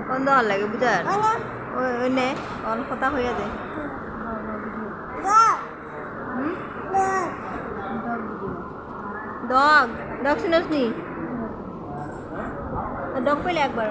Con đòn lại cái bây giờ ôi nè con khó ta hơi gì dog dog শুনোস নি dog পেলে একবার